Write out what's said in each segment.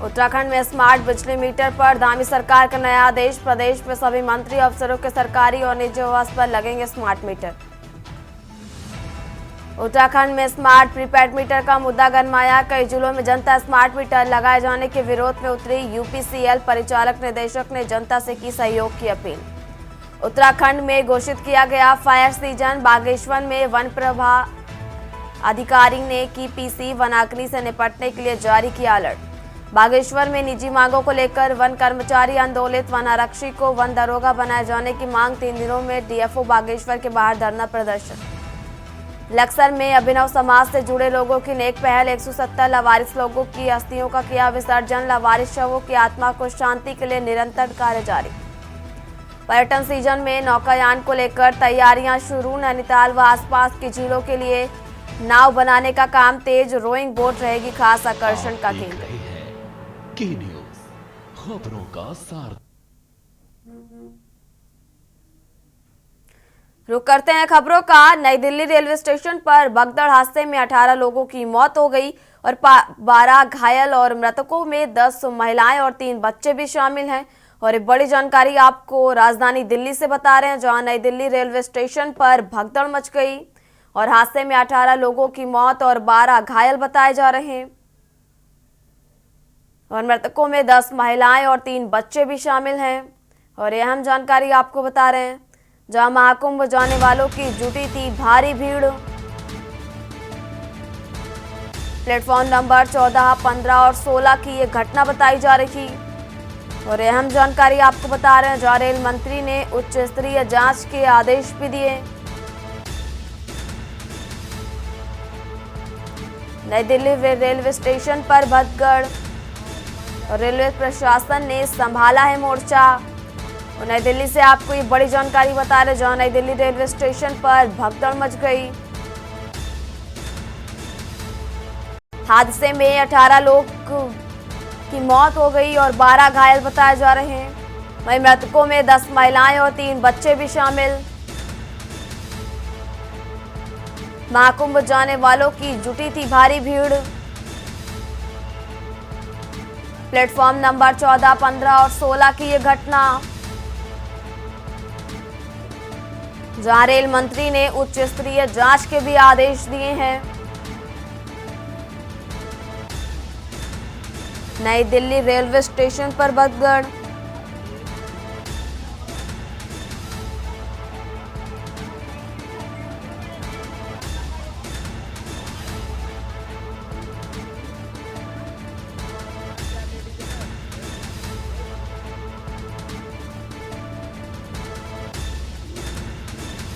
उत्तराखंड में स्मार्ट बिजली मीटर पर धामी सरकार का नया आदेश। प्रदेश में सभी मंत्री अफसरों के सरकारी और निजी आवास पर लगेंगे स्मार्ट मीटर। उत्तराखंड में स्मार्ट प्रीपेड मीटर का मुद्दा गरमाया। कई जिलों में जनता स्मार्ट मीटर लगाए जाने के विरोध में उतरी। यूपीसीएल परिचालक निदेशक ने जनता से की सहयोग की अपील। उत्तराखंड में घोषित किया गया फायर सीजन। बागेश्वर में वन प्रभाग अधिकारी ने की पीसी। वनाग्नि से निपटने के लिए जारी किया अलर्ट। बागेश्वर में निजी मांगों को लेकर वन कर्मचारी आंदोलित। वन आरक्षी को वन दरोगा बनाए जाने की मांग। 3 दिनों में डीएफओ बागेश्वर के बाहर धरना प्रदर्शन। लक्सर में अभिनव समाज से जुड़े लोगों की नेक पहल। 170 लावारिस लोगों की अस्थियों का किया विसर्जन। लावारिस शवों की आत्मा को शांति के लिए निरंतर कार्य जारी। पर्यटन सीजन में नौकायान को लेकर तैयारियां शुरू। नैनीताल व आसपास की झीलों के लिए नाव बनाने का काम तेज। रोइंग बोट रहेगी खास आकर्षण का केंद्र। की न्यूज़ खबरों का सार। रुक करते हैं खबरों का। नई दिल्ली रेलवे स्टेशन पर भगदड़ हादसे में 18 लोगों की मौत हो गई और 12 घायल और मृतकों में 10 महिलाएं और 3 बच्चे भी शामिल हैं। और एक बड़ी जानकारी आपको राजधानी दिल्ली से बता रहे हैं, जहां नई दिल्ली रेलवे स्टेशन पर भगदड़ मच गई और हादसे में 18 लोगों की मौत और 12 घायल बताए जा रहे हैं। और मृतकों में 10 महिलाएं और 3 बच्चे भी शामिल हैं। और यह अहम जानकारी आपको बता रहे हैं, जहां महाकुंभ जाने वालों की जुटी थी भारी भीड़। प्लेटफॉर्म नंबर 14, 15 और 16 की ये घटना बताई जा रही। और यह अहम जानकारी आपको बता रहे हैं, जहां रेल मंत्री ने उच्च स्तरीय जांच के आदेश भी दिए। नई दिल्ली रेलवे स्टेशन पर भगदड़। रेलवे प्रशासन ने संभाला है मोर्चा। और नई दिल्ली से आपको ये बड़ी जानकारी बता रहे, जहां नई दिल्ली रेलवे स्टेशन पर भगदड़ मच गई। हादसे में 18 लोग की मौत हो गई और 12 घायल बताए जा रहे हैं। वहीं मृतकों में 10 महिलाएं और 3 बच्चे भी शामिल। महाकुंभ जाने वालों की जुटी थी भारी भीड़। प्लेटफॉर्म नंबर 14, 15 और 16 की ये घटना, जहां रेल मंत्री ने उच्च स्तरीय जांच के भी आदेश दिए हैं। नई दिल्ली रेलवे स्टेशन पर भगदड़।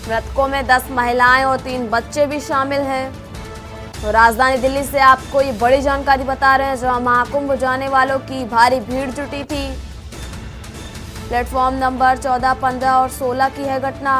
मृतकों में 10 महिलाएं और 3 बच्चे भी शामिल हैं। तो राजधानी दिल्ली से आपको ये बड़ी जानकारी बता रहे हैं, जहां महाकुंभ जाने वालों की भारी भीड़ जुटी थी। प्लेटफॉर्म नंबर 14, 15 और 16 की है घटना।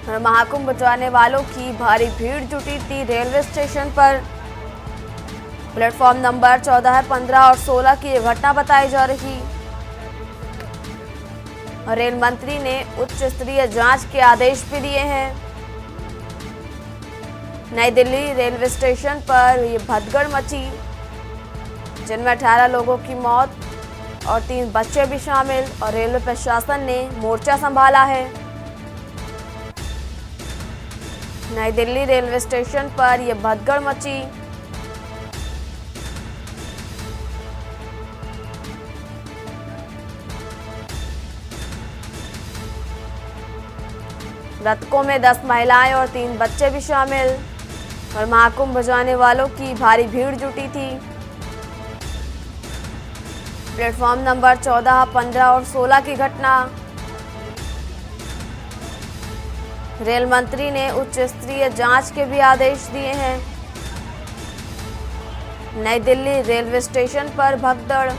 और महाकुंभ जाने वालों की भारी भीड़ जुटी थी रेलवे स्टेशन पर। प्लेटफॉर्म नंबर 14, 15 और 16 की ये घटना बताई जा रही। और रेल मंत्री ने उच्च स्तरीय जांच के आदेश भी दिए हैं। नई दिल्ली रेलवे स्टेशन पर ये भगदड़ मची, जिनमें 18 लोगों की मौत और 3 बच्चे भी शामिल, और रेलवे प्रशासन ने मोर्चा संभाला है। नई दिल्ली रेलवे स्टेशन पर यह भगदड़ मची। मृतकों में 10 महिलाएं और 3 बच्चे भी शामिल, और महाकुंभ जाने वालों की भारी भीड़ जुटी थी। प्लेटफॉर्म नंबर 14, 15 और 16 की घटना। रेल मंत्री ने उच्च स्तरीय जांच के भी आदेश दिए हैं। नई दिल्ली रेलवे स्टेशन पर भगदड़।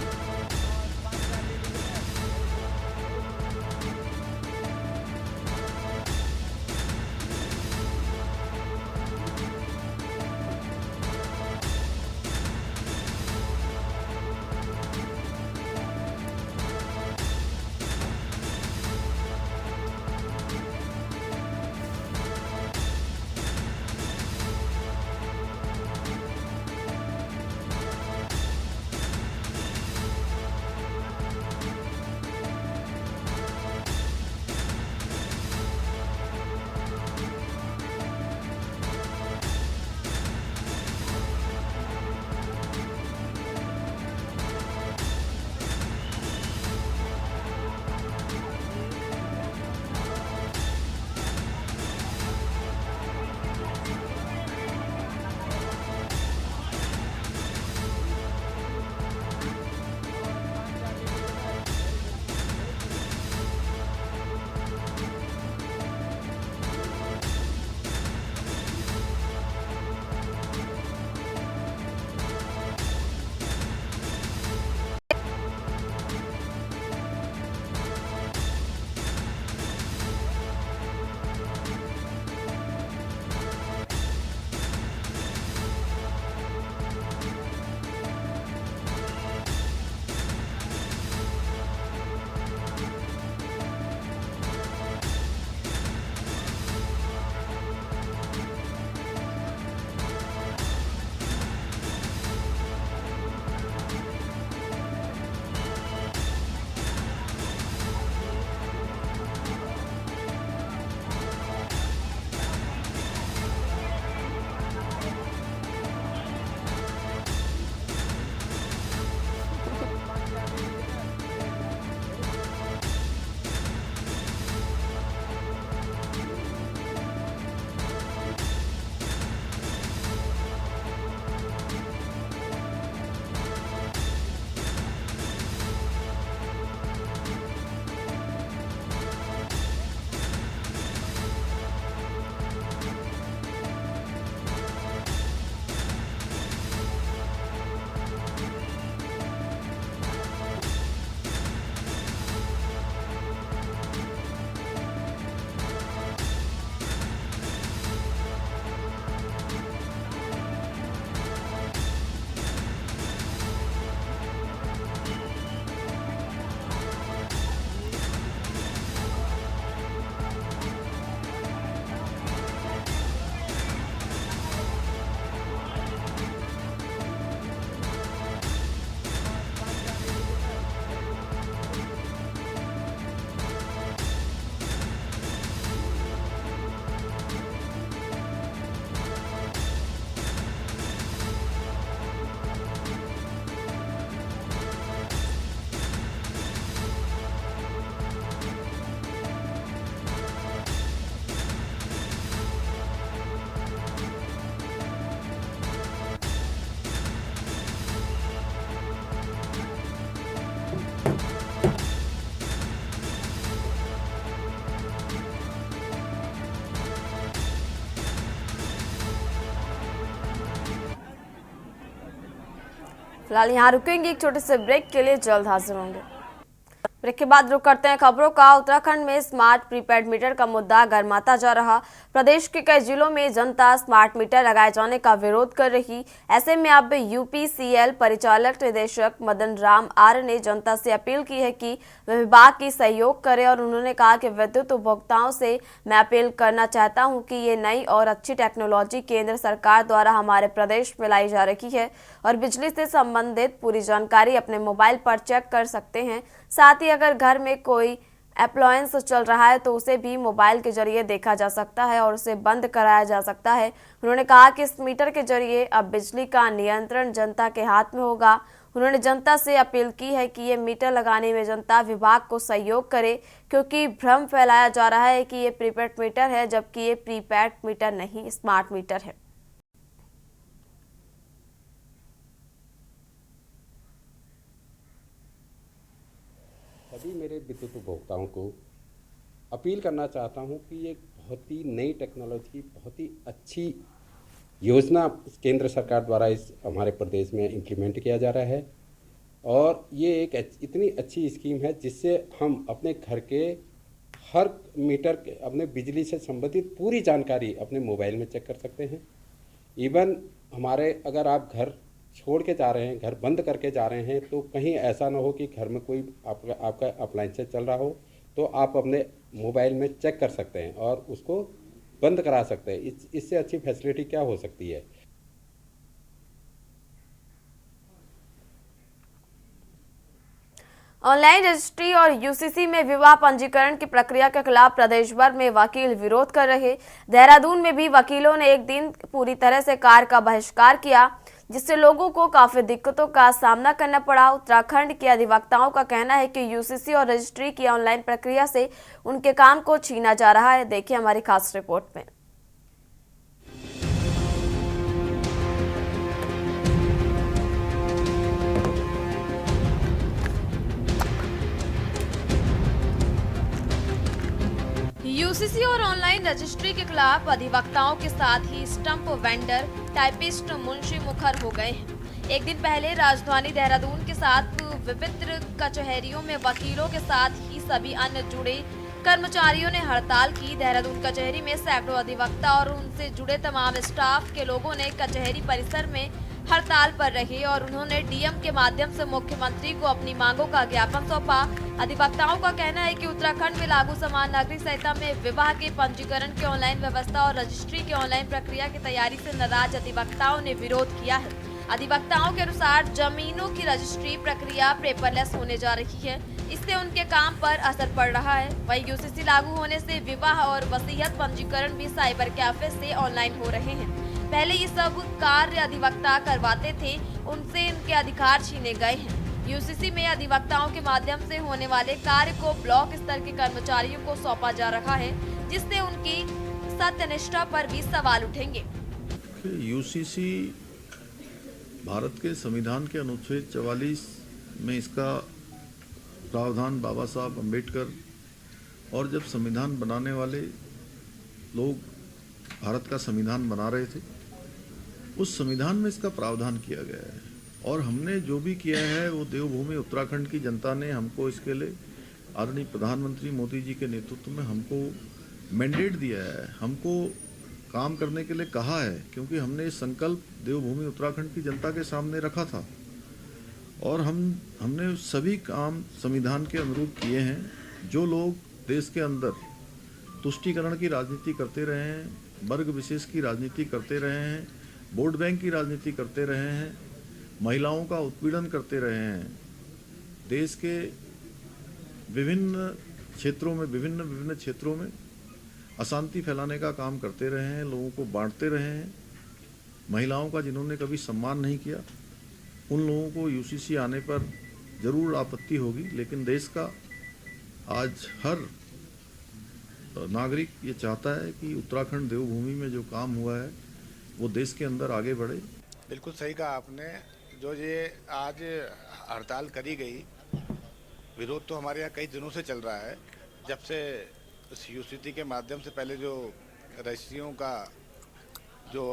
फिलहाल यहाँ रुकेंगे एक छोटे से ब्रेक के लिए, जल्द हाजिर होंगे। ब्रेक के बाद रुक करते हैं खबरों का। उत्तराखंड में स्मार्ट प्रीपेड मीटर का मुद्दा गर्माता जा रहा। प्रदेश के कई जिलों में जनता स्मार्ट मीटर लगाए जाने का विरोध कर रही। ऐसे में अब यूपीसीएल परिचालक निदेशक मदन राम आर्य ने जनता से अपील की है कि वह विभाग की सहयोग करे और उन्होंने कहा कि विद्युत उपभोक्ताओं से मैं अपील करना चाहता हूं कि ये नई और अच्छी टेक्नोलॉजी केंद्र सरकार द्वारा हमारे प्रदेश में लाई जा रही है और बिजली से संबंधित पूरी जानकारी अपने मोबाइल पर चेक कर सकते हैं। साथ ही अगर घर में कोई अप्लायंस चल रहा है तो उसे भी मोबाइल के जरिए देखा जा सकता है और उसे बंद कराया जा सकता है। उन्होंने कहा कि इस मीटर के जरिए अब बिजली का नियंत्रण जनता के हाथ में होगा। उन्होंने जनता से अपील की है कि ये मीटर लगाने में जनता विभाग को सहयोग करे, क्योंकि भ्रम फैलाया जा रहा है कि ये प्रीपेड मीटर है, जबकि ये प्रीपेड मीटर नहीं, स्मार्ट मीटर है। सभी मेरे विद्युत उपभोक्ताओं को अपील करना चाहता हूं कि ये बहुत ही नई टेक्नोलॉजी, बहुत ही अच्छी योजना केंद्र सरकार द्वारा इस हमारे प्रदेश में इम्प्लीमेंट किया जा रहा है और ये एक इतनी अच्छी स्कीम है जिससे हम अपने घर के हर मीटर के अपने बिजली से संबंधित पूरी जानकारी अपने मोबाइल में चेक कर सकते हैं। इवन हमारे अगर आप घर छोड़ के जा रहे हैं, घर बंद करके जा रहे हैं, तो कहीं ऐसा ना हो कि घर में कोई आपका अप्लायंस चल रहा हो तो आप अपने मोबाइल में चेक कर सकते हैं और उसको बंद करा सकते हैं। इससे अच्छी फैसिलिटी क्या हो सकती है। ऑनलाइन रजिस्ट्री और यूसीसी में विवाह पंजीकरण की प्रक्रिया के खिलाफ प्रदेश भर में वकील विरोध कर रहे। देहरादून में भी वकीलों ने एक दिन पूरी तरह से कार्य का बहिष्कार किया, जिससे लोगों को काफी दिक्कतों का सामना करना पड़ा। उत्तराखंड के अधिवक्ताओं का कहना है कि यूसीसी और रजिस्ट्री की ऑनलाइन प्रक्रिया से उनके काम को छीना जा रहा है। देखिए हमारी खास रिपोर्ट में। यूसीसी और ऑनलाइन रजिस्ट्री के खिलाफ अधिवक्ताओं के साथ ही स्टंप वेंडर, टाइपिस्ट, मुंशी मुखर हो गए हैं। एक दिन पहले राजधानी देहरादून के साथ विभिन्न कचहरियों में वकीलों के साथ ही सभी अन्य जुड़े कर्मचारियों ने हड़ताल की। देहरादून कचहरी में सैकड़ों अधिवक्ता और उनसे जुड़े तमाम स्टाफ के लोगों ने कचहरी परिसर में हड़ताल पर रहे और उन्होंने डीएम के माध्यम से मुख्यमंत्री को अपनी मांगों का ज्ञापन सौंपा। अधिवक्ताओं का कहना है कि उत्तराखंड में लागू समान नागरिक संहिता में विवाह के पंजीकरण की ऑनलाइन व्यवस्था और रजिस्ट्री की ऑनलाइन प्रक्रिया की तैयारी से नाराज अधिवक्ताओं ने विरोध किया है। अधिवक्ताओं के अनुसार जमीनों की रजिस्ट्री प्रक्रिया पेपरलेस होने जा रही है, इससे उनके काम पर असर पड़ रहा है। वहीं यूसीसी लागू होने से विवाह और वसीयत पंजीकरण भी साइबर कैफे से ऑनलाइन हो रहे हैं। पहले ये सब कार्य अधिवक्ता करवाते थे, उनसे इनके अधिकार छीने गए हैं। यूसीसी में अधिवक्ताओं के माध्यम से होने वाले कार्य को ब्लॉक स्तर के कर्मचारियों को सौंपा जा रहा है, जिससे उनकी सत्यनिष्ठा पर भी सवाल उठेंगे। यूसीसी भारत के संविधान के अनुच्छेद 44 में इसका प्रावधान बाबा साहब अम्बेडकर और जब संविधान बनाने वाले लोग भारत का संविधान बना रहे थे, उस संविधान में इसका प्रावधान किया गया है और हमने जो भी किया है वो देवभूमि उत्तराखंड की जनता ने हमको इसके लिए आदरणीय प्रधानमंत्री मोदी जी के नेतृत्व में हमको मैंडेट दिया है, हमको काम करने के लिए कहा है, क्योंकि हमने इस संकल्प देवभूमि उत्तराखंड की जनता के सामने रखा था और हमने सभी काम संविधान के अनुरूप किए हैं। जो लोग देश के अंदर तुष्टीकरण की राजनीति करते रहे हैं, वर्ग विशेष की राजनीति करते रहे हैं, वोट बैंक की राजनीति करते रहे हैं, महिलाओं का उत्पीड़न करते रहे हैं, देश के विभिन्न क्षेत्रों में अशांति फैलाने का काम करते रहे हैं, लोगों को बांटते रहे हैं, महिलाओं का जिन्होंने कभी सम्मान नहीं किया, उन लोगों को यूसीसी आने पर जरूर आपत्ति होगी। लेकिन देश का आज हर नागरिक ये चाहता है कि उत्तराखंड देवभूमि में जो काम हुआ है वो देश के अंदर आगे बढ़े। बिल्कुल सही कहा आपने। जो ये आज हड़ताल करी गई, विरोध तो हमारे यहाँ कई दिनों से चल रहा है। जब से इस यूसीसी के माध्यम से पहले जो रजिस्ट्रियों का जो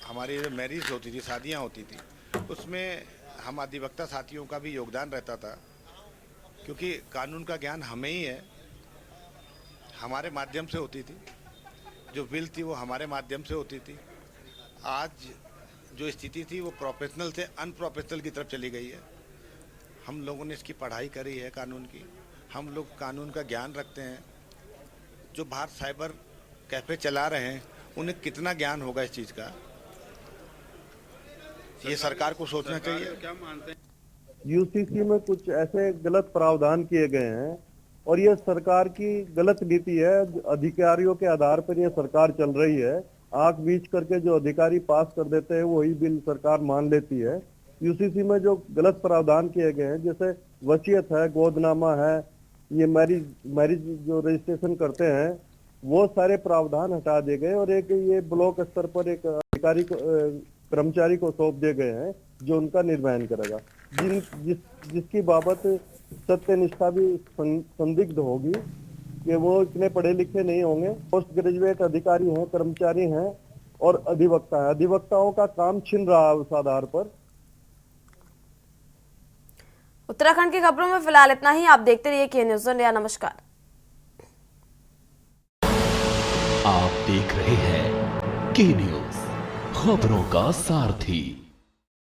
हमारी मैरिज होती थी, शादियाँ होती थी, उसमें हम अधिवक्ता साथियों का भी योगदान रहता था। क्योंकि कानून का ज्ञान हमें ही है, हमारे माध्यम से होती थी, जो बिल थी वो हमारे माध्यम से होती थी। आज जो स्थिति थी वो प्रोफेशनल से अनप्रोफेशनल की तरफ चली गई है। हम लोगों ने इसकी पढ़ाई करी है कानून की, हम लोग कानून का ज्ञान रखते हैं। जो बाहर साइबर कैफ़े चला रहे हैं उन्हें कितना ज्ञान होगा इस चीज़ का, ये सरकार को सोचना चाहिए। क्या मानते हैं? यूसीसी में कुछ ऐसे गलत प्रावधान किए गए हैं और ये सरकार की गलत नीति है। अधिकारियों के आधार पर ये सरकार चल रही है। आंख बीच करके जो अधिकारी पास कर देते हैं वही बिल सरकार मान लेती है। यूसीसी में जो गलत प्रावधान किए गए हैं, जैसे वसीयत है, गोदनामा है, ये मैरिज जो रजिस्ट्रेशन करते हैं, वो सारे प्रावधान हटा दिए गए और एक ये ब्लॉक स्तर पर एक अधिकारी को कर्मचारी को सौंप दिए गए हैं जो उनका निर्वहन करेगा, जिसकी बाबत सत्यनिष्ठा भी संदिग्ध होगी कि वो इतने पढ़े लिखे नहीं होंगे। पोस्ट ग्रेजुएट अधिकारी हैं, कर्मचारी हैं और अधिवक्ता है। अधिवक्ताओं का काम छिन रहा है उस आधार पर। उत्तराखंड की खबरों में फिलहाल इतना ही। आप देखते रहिए के न्यूज़ इंडिया। नमस्कार। आप देख रहे हैं के न्यूज़, खबरों का सारथी।